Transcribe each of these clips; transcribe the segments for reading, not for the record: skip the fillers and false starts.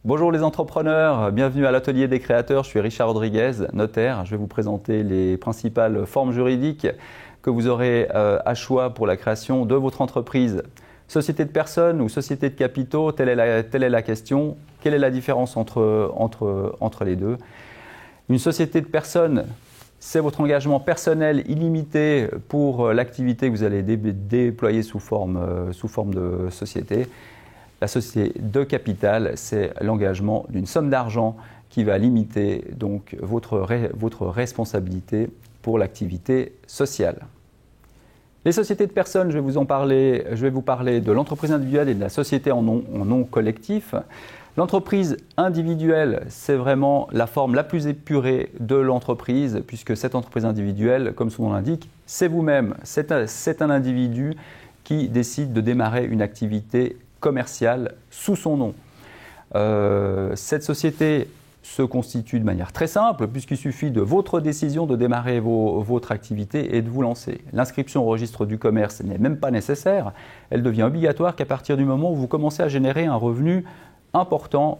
Bonjour les entrepreneurs, bienvenue à l'Atelier des créateurs, je suis Richard Rodriguez, notaire. Je vais vous présenter les principales formes juridiques que vous aurez à choix pour la création de votre entreprise. Société de personnes ou société de capitaux, telle est la question. Quelle est la différence entre les deux? Une société de personnes, c'est votre engagement personnel illimité pour l'activité que vous allez déployer sous forme de société. La société de capital, c'est l'engagement d'une somme d'argent qui va limiter donc votre responsabilité pour l'activité sociale. Les sociétés de personnes, je vais vous parler de l'entreprise individuelle et de la société en nom collectif. L'entreprise individuelle, c'est vraiment la forme la plus épurée de l'entreprise, puisque cette entreprise individuelle, comme son nom l'indique, c'est vous-même. C'est un individu qui décide de démarrer une activité commerciale sous son nom. Cette société se constitue de manière très simple, puisqu'il suffit de votre décision de démarrer votre activité et de vous lancer. L'inscription au registre du commerce n'est même pas nécessaire. Elle devient obligatoire qu'à partir du moment où vous commencez à générer un revenu important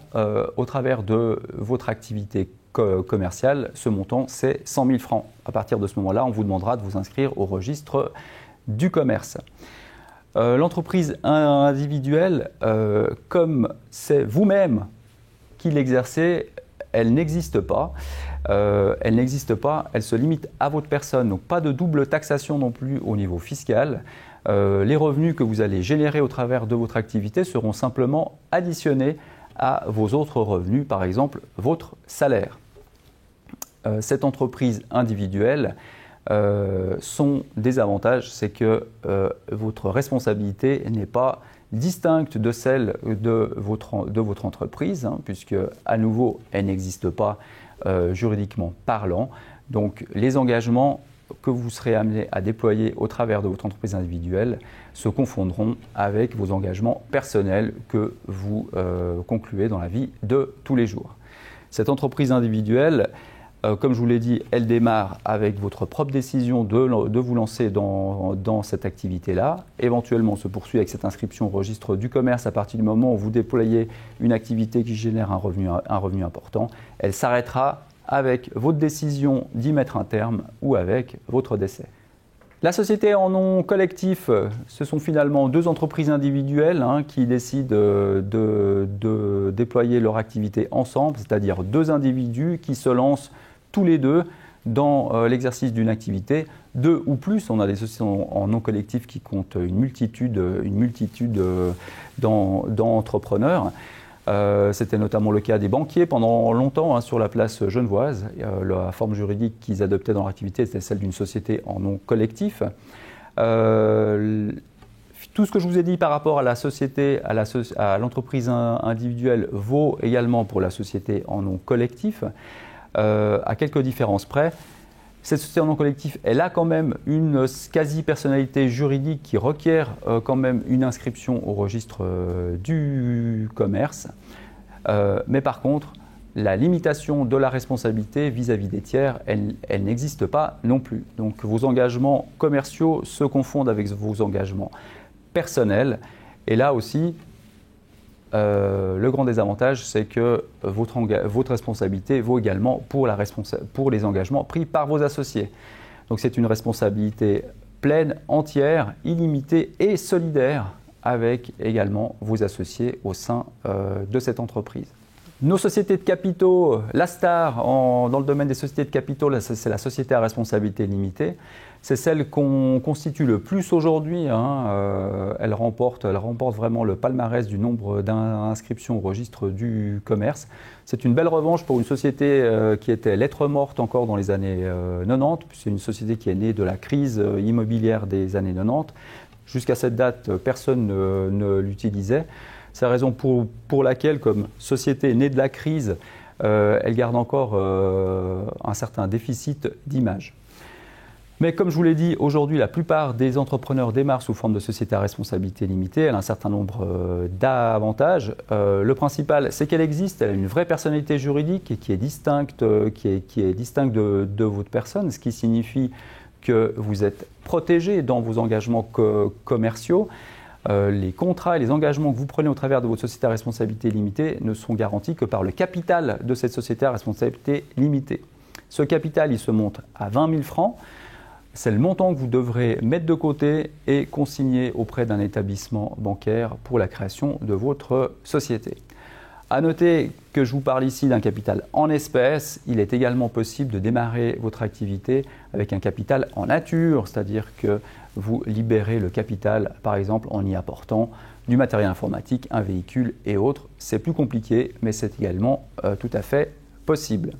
au travers de votre activité commerciale. Ce montant, c'est 100 000 francs. À partir de ce moment-là, on vous demandera de vous inscrire au registre du commerce. L'entreprise individuelle, comme c'est vous-même qui l'exercez, elle n'existe pas. Elle se limite à votre personne. Donc pas de double taxation non plus au niveau fiscal. Les revenus que vous allez générer au travers de votre activité seront simplement additionnés à vos autres revenus, par exemple votre salaire. Cette entreprise individuelle, son désavantage, c'est que votre responsabilité n'est pas distincte de celle de votre entreprise, puisque à nouveau, elle n'existe pas juridiquement parlant. Donc les engagements que vous serez amené à déployer au travers de votre entreprise individuelle se confondront avec vos engagements personnels que vous concluez dans la vie de tous les jours. Cette entreprise individuelle, comme je vous l'ai dit, elle démarre avec votre propre décision de vous lancer dans cette activité-là. Éventuellement, se poursuit avec cette inscription au registre du commerce à partir du moment où vous déployez une activité qui génère un revenu important. Elle s'arrêtera avec votre décision d'y mettre un terme ou avec votre décès. La société en nom collectif, ce sont finalement deux entreprises individuelles qui décident de déployer leur activité ensemble, c'est-à-dire deux individus qui se lancent tous les deux dans l'exercice d'une activité, deux ou plus. On a des sociétés en nom collectif qui comptent une multitude d'entrepreneurs. C'était notamment le cas des banquiers pendant longtemps sur la place genevoise. La forme juridique qu'ils adoptaient dans leur activité, c'était celle d'une société en nom collectif. Tout ce que je vous ai dit par rapport à la société, à l'entreprise individuelle vaut également pour la société en nom collectif. À quelques différences près. Cette société en nom collectif, elle a quand même une quasi-personnalité juridique qui requiert quand même une inscription au registre du commerce. Mais par contre, la limitation de la responsabilité vis-à-vis des tiers, elle n'existe pas non plus. Donc vos engagements commerciaux se confondent avec vos engagements personnels. Et là aussi, le grand désavantage, c'est que votre responsabilité vaut également pour les engagements pris par vos associés. Donc c'est une responsabilité pleine, entière, illimitée et solidaire avec également vos associés au sein de cette entreprise. Nos sociétés de capitaux, la star dans le domaine des sociétés de capitaux, c'est la société à responsabilité limitée. C'est celle qu'on constitue le plus aujourd'hui. Elle remporte vraiment le palmarès du nombre d'inscriptions au registre du commerce. C'est une belle revanche pour une société qui était lettre morte encore dans les années 90. C'est une société qui est née de la crise immobilière des années 90. Jusqu'à cette date, personne ne l'utilisait. C'est la raison pour laquelle, comme société née de la crise, elle garde encore un certain déficit d'image. Mais comme je vous l'ai dit, aujourd'hui, la plupart des entrepreneurs démarrent sous forme de société à responsabilité limitée. Elle a un certain nombre d'avantages. Le principal, c'est qu'elle existe. Elle a une vraie personnalité juridique et qui est distincte, de votre personne, ce qui signifie que vous êtes protégé dans vos engagements commerciaux. les contrats et les engagements que vous prenez au travers de votre société à responsabilité limitée ne sont garantis que par le capital de cette société à responsabilité limitée. Ce capital, il se monte à 20 000 francs. C'est le montant que vous devrez mettre de côté et consigner auprès d'un établissement bancaire pour la création de votre société. À noter que je vous parle ici d'un capital en espèces. Il est également possible de démarrer votre activité avec un capital en nature, c'est-à-dire que vous libérez le capital, par exemple, en y apportant du matériel informatique, un véhicule et autres. C'est plus compliqué, mais c'est également tout à fait possible.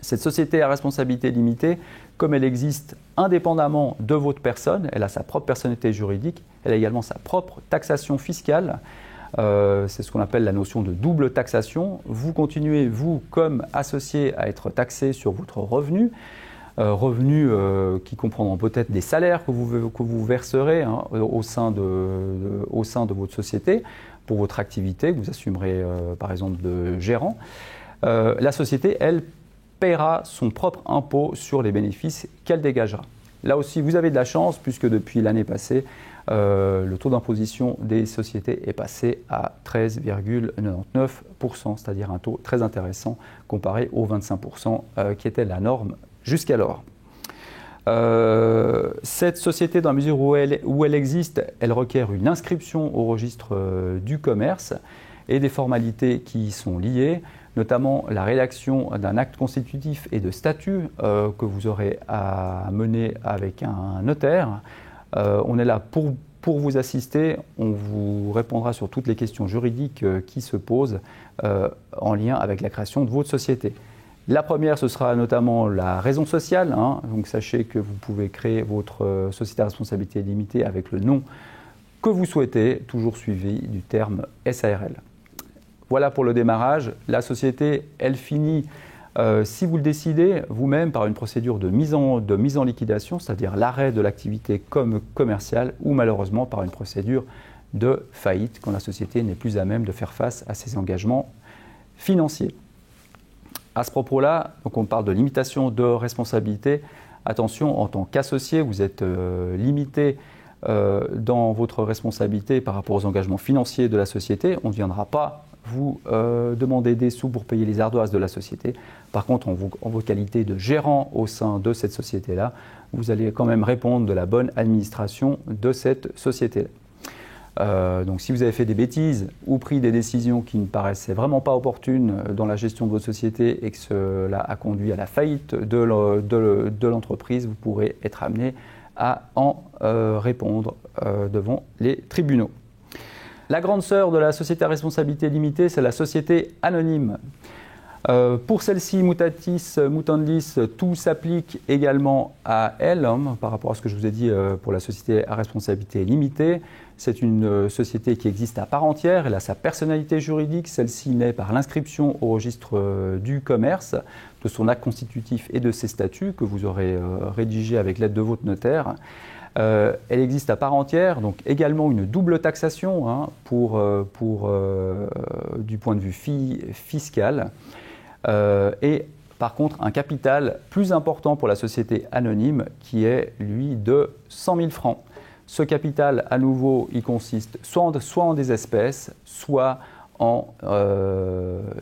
Cette société à responsabilité limitée, comme elle existe indépendamment de votre personne, elle a sa propre personnalité juridique, elle a également sa propre taxation fiscale. C'est ce qu'on appelle la notion de double taxation. Vous continuez, vous, comme associé, à être taxé sur votre revenu, qui comprendront peut-être des salaires que vous verserez au sein de votre société pour votre activité, que vous assumerez par exemple de gérant. La société, elle, paiera son propre impôt sur les bénéfices qu'elle dégagera. Là aussi, vous avez de la chance puisque depuis l'année passée, le taux d'imposition des sociétés est passé à 13,99%, c'est-à-dire un taux très intéressant comparé aux 25% qui était la norme jusqu'alors. Cette société, dans la mesure où elle existe, elle requiert une inscription au registre du commerce et des formalités qui y sont liées, notamment la rédaction d'un acte constitutif et de statut que vous aurez à mener avec un notaire. On est là pour vous assister, on vous répondra sur toutes les questions juridiques qui se posent en lien avec la création de votre société. La première, ce sera notamment la raison sociale. Donc sachez que vous pouvez créer votre société à responsabilité limitée avec le nom que vous souhaitez, toujours suivi du terme SARL. Voilà pour le démarrage. La société, elle finit, si vous le décidez, vous-même par une procédure de mise en liquidation, c'est-à-dire l'arrêt de l'activité commerciale, ou malheureusement par une procédure de faillite, quand la société n'est plus à même de faire face à ses engagements financiers. À ce propos-là, donc on parle de limitation de responsabilité. Attention, en tant qu'associé, vous êtes limité dans votre responsabilité par rapport aux engagements financiers de la société. On ne viendra pas vous demander des sous pour payer les ardoises de la société. Par contre, en vos qualités de gérant au sein de cette société-là, vous allez quand même répondre de la bonne administration de cette société-là. Donc si vous avez fait des bêtises ou pris des décisions qui ne paraissaient vraiment pas opportunes dans la gestion de votre société et que cela a conduit à la faillite de l'entreprise, vous pourrez être amené à en répondre devant les tribunaux. La grande sœur de la société à responsabilité limitée, c'est la société anonyme. Pour celle-ci, mutatis mutandis, tout s'applique également à elle, par rapport à ce que je vous ai dit pour la société à responsabilité limitée. C'est une société qui existe à part entière, elle a sa personnalité juridique, celle-ci naît par l'inscription au registre du commerce, de son acte constitutif et de ses statuts que vous aurez rédigés avec l'aide de votre notaire. Elle existe à part entière, donc également une double taxation du point de vue fiscal. Et par contre un capital plus important pour la société anonyme qui est lui de 100 000 francs. Ce capital à nouveau il consiste soit en des espèces, soit en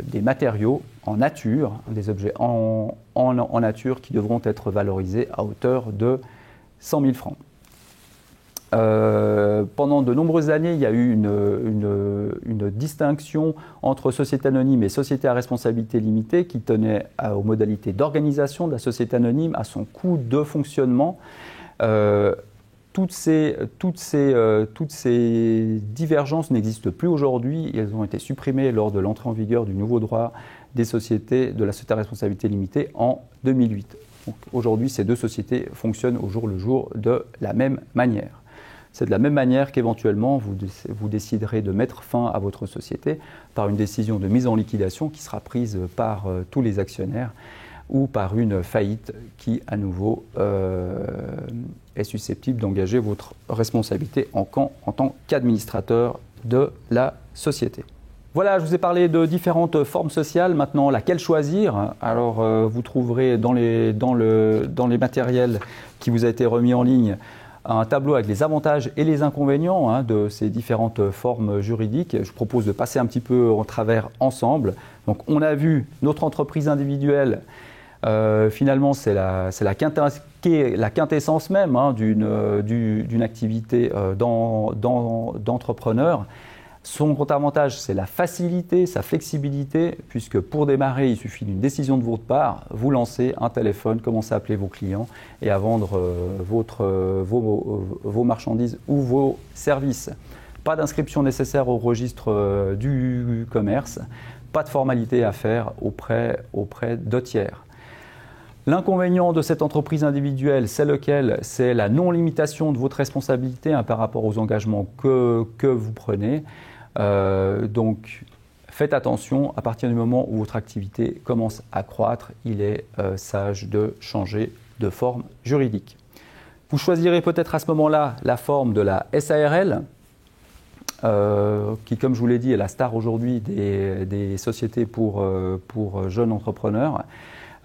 des matériaux en nature, des objets en nature qui devront être valorisés à hauteur de 100 000 francs. Pendant de nombreuses années, il y a eu une distinction entre société anonyme et société à responsabilité limitée qui tenait aux modalités d'organisation de la société anonyme, à son coût de fonctionnement. Toutes ces divergences n'existent plus aujourd'hui. Elles ont été supprimées lors de l'entrée en vigueur du nouveau droit des sociétés de la société à responsabilité limitée en 2008. Aujourd'hui, ces deux sociétés fonctionnent au jour le jour de la même manière. C'est de la même manière qu'éventuellement vous déciderez de mettre fin à votre société par une décision de mise en liquidation qui sera prise par tous les actionnaires ou par une faillite qui, à nouveau, est susceptible d'engager votre responsabilité en tant qu'administrateur de la société. Voilà, je vous ai parlé de différentes formes sociales. Maintenant, laquelle choisir? Alors, vous trouverez dans les matériels qui vous a été remis en ligne un tableau avec les avantages et les inconvénients de ces différentes formes juridiques. Je vous propose de passer un petit peu en travers ensemble. Donc, on a vu notre entreprise individuelle. Finalement, c'est la quintessence même d'une activité d'entrepreneur. Son gros avantage, c'est la facilité, sa flexibilité, puisque pour démarrer, il suffit d'une décision de votre part, vous lancez un téléphone, commencez à appeler vos clients et à vendre vos marchandises ou vos services. Pas d'inscription nécessaire au registre du commerce, pas de formalité à faire auprès de tiers. L'inconvénient de cette entreprise individuelle, c'est lequel? C'est la non-limitation de votre responsabilité par rapport aux engagements que vous prenez. Donc, faites attention, à partir du moment où votre activité commence à croître, il est sage de changer de forme juridique. Vous choisirez peut-être à ce moment-là la forme de la SARL, qui, comme je vous l'ai dit, est la star aujourd'hui des sociétés pour jeunes entrepreneurs.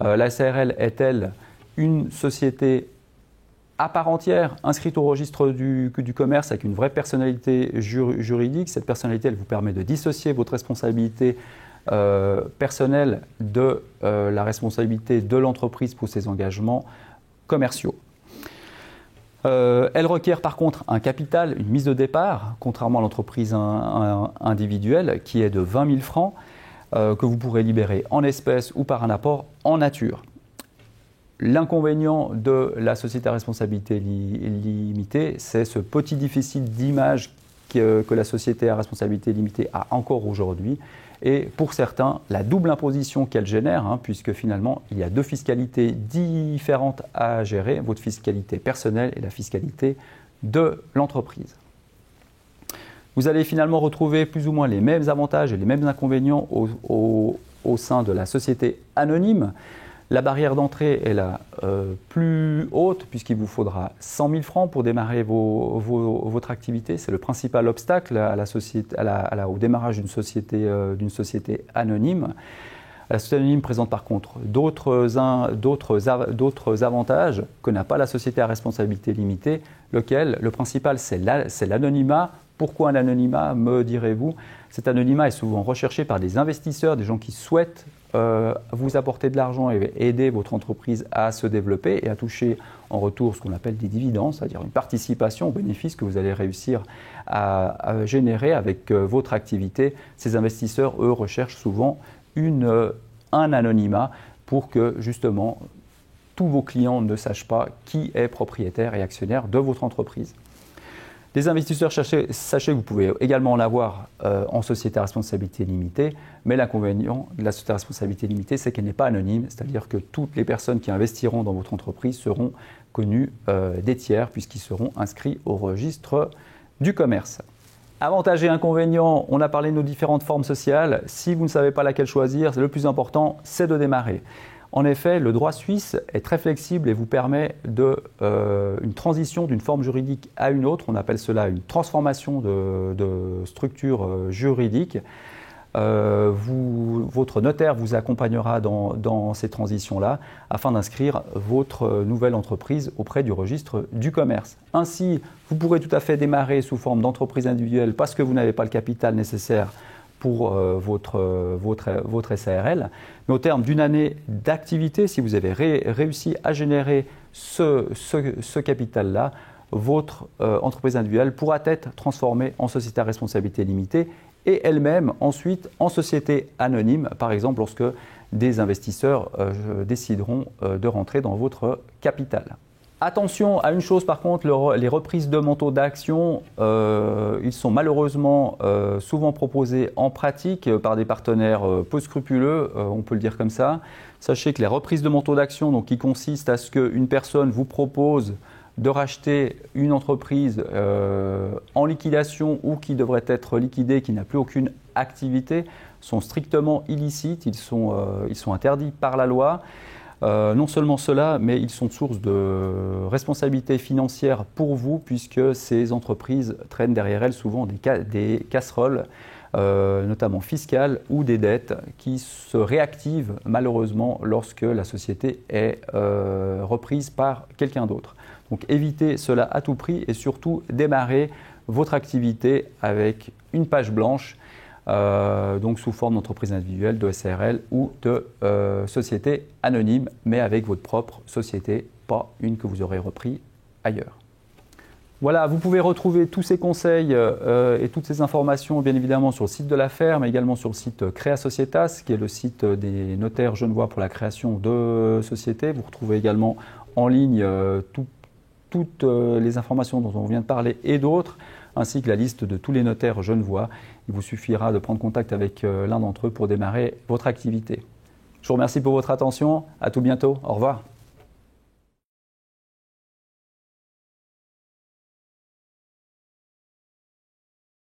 La SARL est-elle une société à part entière, inscrite au registre du commerce avec une vraie personnalité juridique? Cette personnalité, elle vous permet de dissocier votre responsabilité personnelle de la responsabilité de l'entreprise pour ses engagements commerciaux. Elle requiert par contre un capital, une mise de départ, contrairement à l'entreprise individuelle qui est de 20 000 francs. Que vous pourrez libérer en espèces ou par un apport en nature. L'inconvénient de la société à responsabilité limitée, c'est ce petit déficit d'image que la société à responsabilité limitée a encore aujourd'hui. Et pour certains, la double imposition qu'elle génère, puisque finalement, il y a deux fiscalités différentes à gérer, votre fiscalité personnelle et la fiscalité de l'entreprise. Vous allez finalement retrouver plus ou moins les mêmes avantages et les mêmes inconvénients au sein de la société anonyme. La barrière d'entrée est la plus haute puisqu'il vous faudra 100 000 francs pour démarrer votre activité. C'est le principal obstacle au démarrage d'une société anonyme. La société anonyme présente par contre d'autres avantages que n'a pas la société à responsabilité limitée, le principal c'est l'anonymat. Pourquoi un anonymat, me direz-vous? Cet anonymat est souvent recherché par des investisseurs, des gens qui souhaitent vous apporter de l'argent et aider votre entreprise à se développer et à toucher en retour ce qu'on appelle des dividendes, c'est-à-dire une participation aux bénéfices que vous allez réussir à générer avec votre activité. Ces investisseurs, eux, recherchent souvent un anonymat pour que justement tous vos clients ne sachent pas qui est propriétaire et actionnaire de votre entreprise. Des investisseurs, sachez que vous pouvez également en avoir en société à responsabilité limitée, mais l'inconvénient de la société à responsabilité limitée, c'est qu'elle n'est pas anonyme, c'est-à-dire que toutes les personnes qui investiront dans votre entreprise seront connues des tiers puisqu'ils seront inscrits au registre du commerce. Avantages et inconvénients, on a parlé de nos différentes formes sociales. Si vous ne savez pas laquelle choisir, le plus important, c'est de démarrer. En effet, le droit suisse est très flexible et vous permet une transition d'une forme juridique à une autre. On appelle cela une transformation de structure juridique. Votre notaire vous accompagnera dans ces transitions-là afin d'inscrire votre nouvelle entreprise auprès du registre du commerce. Ainsi, vous pourrez tout à fait démarrer sous forme d'entreprise individuelle parce que vous n'avez pas le capital nécessaire pour votre SARL. Mais au terme d'une année d'activité, si vous avez réussi à générer ce capital-là, votre entreprise individuelle pourra être transformée en société à responsabilité limitée et elle-même ensuite en société anonyme, par exemple lorsque des investisseurs décideront de rentrer dans votre capital. Attention à une chose par contre, les reprises de manteaux d'action, ils sont malheureusement souvent proposés en pratique par des partenaires peu scrupuleux, on peut le dire comme ça. Sachez que les reprises de manteaux d'action, donc qui consistent à ce qu'une personne vous propose de racheter une entreprise en liquidation ou qui devrait être liquidée, qui n'a plus aucune activité, sont strictement illicites, ils sont interdits par la loi. Non seulement cela, mais ils sont source de responsabilité financière pour vous puisque ces entreprises traînent derrière elles souvent des casseroles, notamment fiscales ou des dettes qui se réactivent malheureusement lorsque la société est reprise par quelqu'un d'autre. Donc évitez cela à tout prix et surtout démarrez votre activité avec une page blanche, donc sous forme d'entreprise individuelle, de SARL ou de société anonyme, mais avec votre propre société, pas une que vous aurez repris ailleurs. Voilà, vous pouvez retrouver tous ces conseils et toutes ces informations bien évidemment sur le site de la ferme, mais également sur le site Crea Societas, qui est le site des notaires genevois pour la création de sociétés. Vous retrouvez également en ligne toutes les informations dont on vient de parler et d'autres, ainsi que la liste de tous les notaires genevois. Il vous suffira de prendre contact avec l'un d'entre eux pour démarrer votre activité. Je vous remercie pour votre attention. À tout bientôt. Au revoir.